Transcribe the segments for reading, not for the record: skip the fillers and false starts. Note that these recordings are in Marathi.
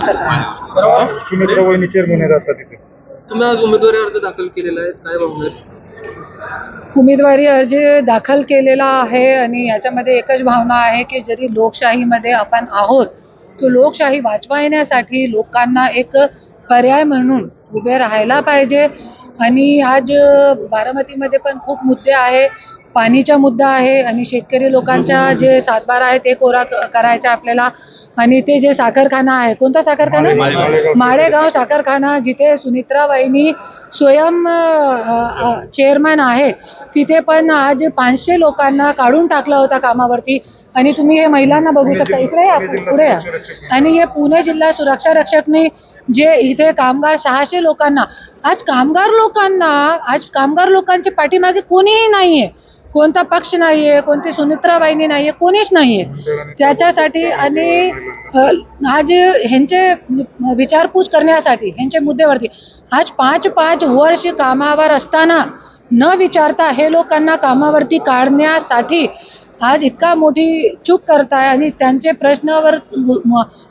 करतात. सुमित्रा वहिनी चेअरमन राहतात तिथे. तुम्ही आज उमेदवारी अर्ज दाखल केलेला आहे, काय भावना? उमेदवारी अर्ज दाखल केलेला आहे आणि याच्यामध्ये एकच भावना आहे की जरी लोकशाहीमध्ये आपण आहोत तो लोकशाही वाचवण्यासाठी लोकांना एक पर्याय म्हणून उभे राहायला पाहिजे. आणि आज बारामतीमध्ये पण खूप मुद्दे आहे. पाणीचा मुद्दा आहे आणि शेतकरी लोकांच्या जे सातबारा आहे ते कोरा करायचा आपल्याला. आणि ते जे साखरखाना आहे, कोणता साखरखाना? माळेगाव साखरखाना, जिथे सुनित्रा वहिनी स्वयं चेअरमन आहे, तिथे पण आज 500 लोकांना काढून टाकला होता कामावरती. आणि तुम्ही हे महिलांना बघू शकता, इकडे या, पुढे या. आणि हे पुणे जिल्हा सुरक्षा रक्षकने जे इथे कामगार 600 लोकांना, आज कामगार लोकांच्या पाठीमागे कोणीही नाहीये, कोणता पक्ष नाहीये, कोणती सुनित्रा वहिनी नाहीये, कोणीच नाहीये त्याच्यासाठी. आणि आज ह्यांचे विचारपूस करण्यासाठी ह्यांच्या मुद्द्यावरती आज 5 वर्ष कामावर असताना न विचारता हे लोकांना कामावरती काढण्यासाठी आज इतका मोठी चूक करताय. आणि त्यांचे प्रश्नावर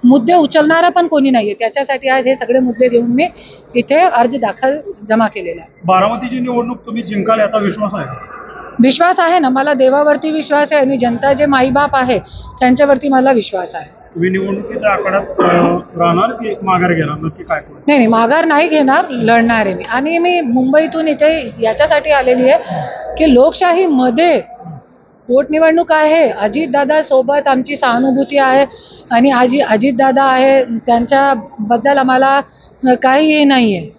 मुद्दे उचलणारा पण कोणी नाहीये. त्याच्यासाठी आज हे सगळे मुद्दे घेऊन मी इथे अर्ज दाखल जमा केलेला आहे. बारामतीची निवडणूक तुम्ही जिंकाल याचा विश्वास आहे? विश्वास आहे ना, मला देवावरती विश्वास आहे आणि जनता जे माईबाप आहे त्यांच्यावरती मला विश्वास आहे. तुम्ही निवडणुकीच्या आखाड्यात राहणार की माघार घेणार, नक्की काय? नाही, माघार नाही घेणार, लढणार आहे मी. आणि मी मुंबईतून इथे याच्यासाठी आलेली आहे की लोकशाहीमध्ये पोटनिवडणूक आहे. अजितदादा सोबत आमची सहानुभूती आहे आणि अजितदादा आहे, त्यांच्याबद्दल आम्हाला काही नाही आहे.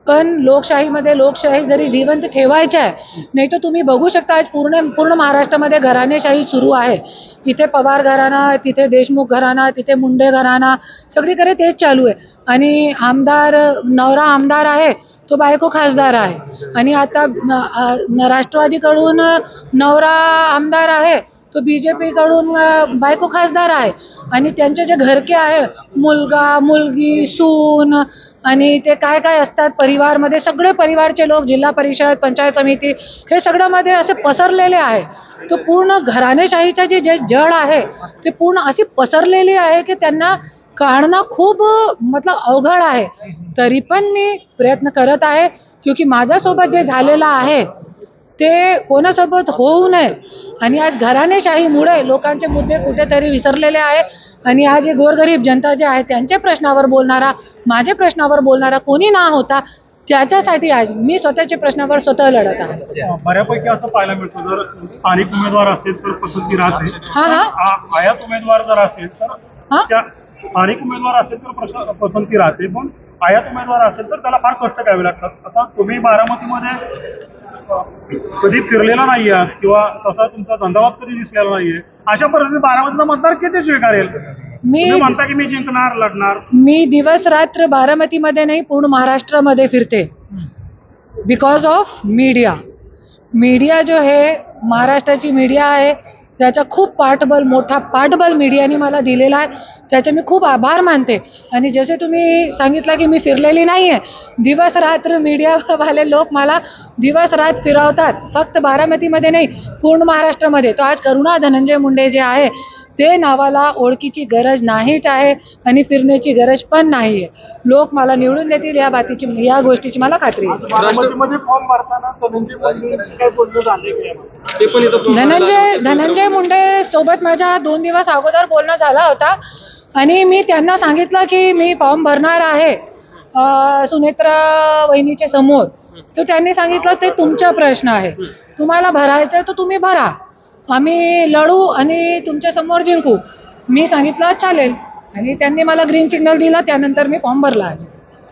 पण लोकशाहीमध्ये लोकशाही जरी जिवंत ठेवायची आहे, नाही तर तुम्ही बघू शकता आज पूर्ण महाराष्ट्रामध्ये घराणेशाही सुरू आहे. तिथे पवार घराणा, तिथे देशमुख घराणा, तिथे मुंडे घराणा, सगळीकडे तेच चालू आहे. आणि नवरा आमदार आहे तो बायको खासदार आहे. आणि आता राष्ट्रवादीकडून नवरा आमदार आहे तो BJP कडून बायको खासदार आहे. आणि त्यांचे जे घरके आहे, मुलगा मुलगी सून आणि ते काय काय असतात परिवारमध्ये, सगळे परिवारचे लोक, जिल्हा परिषद, पंचायत समिती, हे सगळं मध्ये असे पसरलेले आहे. तो पूर्ण घराणेशाहीचे जे जड आहे ते पूर्ण अशी पसरलेली आहे की त्यांना काढणं खूप अवघड आहे. तरी पण मी प्रयत्न करत आहे, क्योंकि माझ्यासोबत जे झालेलं आहे ते कोणासोबत होऊ नये. आणि आज घराणेशाहीमुळे लोकांचे मुद्दे कुठेतरी विसरलेले आहे. आणि आज हे गोरगरीब जनता जे आहे त्यांच्या प्रश्नावर बोलणारा, माझ्या प्रश्नावर बोलणारा कोणी ना होता, त्याच्यासाठी आज मी स्वतःच्या प्रश्नावर स्वतः लढत आहे. बऱ्यापैकी असं पाहायला मिळतं, जर स्थानिक उमेदवार असेल तर पसंती राहते. आयात उमेदवार जर असेल तर स्थानिक उमेदवार असेल तर पसंती राहते, पण आयात उमेदवार असेल तर त्याला फार कष्ट घ्यावे लागतात. आता तुम्ही बारामतीमध्ये कधी फिरलेला नाही आहात किंवा तसा तुमचा धंदावाद कधी दिसलेला नाहीये, अशा परिस्थितीत बारामतीचा मतदार किती स्वीकारेल? मी म्हणता की मी जिंकणार, लढणार. मी दिवस रात्र बारामतीमध्ये नाही, पूर्ण महाराष्ट्रामध्ये फिरते. बिकॉज ऑफ मीडिया जो है, महाराष्ट्राची मीडिया आहे, त्याचा खूप मोठा पाठबल मीडियाने मला दिलेला आहे. त्याचे मी खूप आभार मानते. आणि जसे तुम्ही सांगितलं की मी फिरलेली नाही आहे, दिवस रात्र मीडियावाले लोक मला दिवस रात फिरवतात. फक्त बारामतीमध्ये नाही, पूर्ण महाराष्ट्रामध्ये. तो आज करुणा धनंजय मुंडे जे आहे ते नावाला ओळखीची गरज नाहीच आहे आणि फिरण्याची गरज पण नाही आहे. लोक मला निवडून देतील या गोष्टीची मला खात्री आहे. धनंजय मुंडे सोबत माझ्या 2 दिवस अगोदर बोलणं झाला होता आणि मी त्यांना सांगितलं की मी फॉर्म भरणार आहे सुनेत्रा वहिनीच्या समोर. तर त्यांनी सांगितलं ते तुमचा प्रश्न आहे, तुम्हाला भरायचं तर तुम्ही भरा, आम्ही लढू आणि तुमच्या समोर जिंकू. मी सांगितलं चालेल आणि त्यांनी मला ग्रीन सिग्नल दिला. त्यानंतर मी फॉर्म भरला आहे.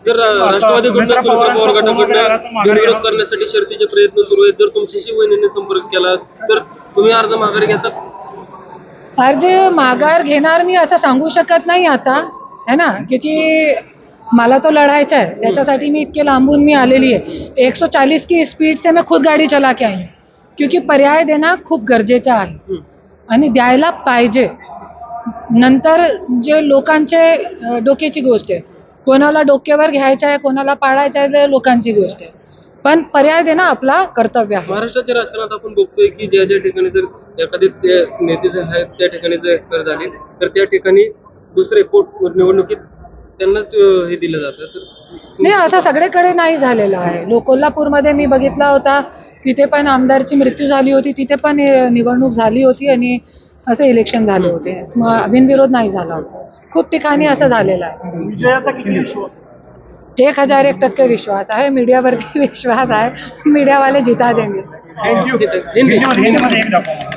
जर राष्ट्रवादीकडून पवार गटाकडून विरोध करण्यासाठी शर्तीचे प्रयत्न सुरू आहेत, जर तुमच्याशी वहिनीने संपर्क केला तर तुम्ही अर्ज माघारी घेतात? अर्ज माघार घेणार मी असं सांगू शकत नाही आता, है ना, क्योंकि मला तो लढायचा आहे. त्याच्यासाठी मी इतके लांबून मी आलेली आहे. 140 की स्पीड से मैं खुद गाड़ी चला के आई हूँ, क्योंकि पर्याय देणं खूप गरजेचं आहे आणि द्यायला पाहिजे. नंतर जे लोकांचे डोक्याची गोष्ट आहे, कोणाला डोक्यावर घ्यायचं आहे, कोणाला पाडायचं आहे, लोकांची गोष्ट आहे. पण पर्याय देणं आपला कर्तव्य आहे. महाराष्ट्राच्या राजकारणात आपण बघतोय की ज्या ठिकाणी जर एखादे नेते जे आहेत त्या ठिकाणी जर एक्सपायर झाले तर त्या ठिकाणी दुसरे निवडणुकीत त्यांनाच हे दिलं जातं. तर नाही, असं सगळीकडे नाही झालेलं आहे. कोल्हापूरमध्ये मी बघितला होता, तिथे पण आमदारची मृत्यू झाली होती, तिथे पण निवडणूक झाली होती आणि असं इलेक्शन झाले होते. बिनविरोध नाही झाला होता. खूप ठिकाणी असं झालेलं आहे. विजयाचा किती विश्वास? 1001% विश्वास आहे. मीडियावरती विश्वास आहे. मीडियावाले जिता देंगे. हिंदी हिंदीमध्ये एक दाखवा.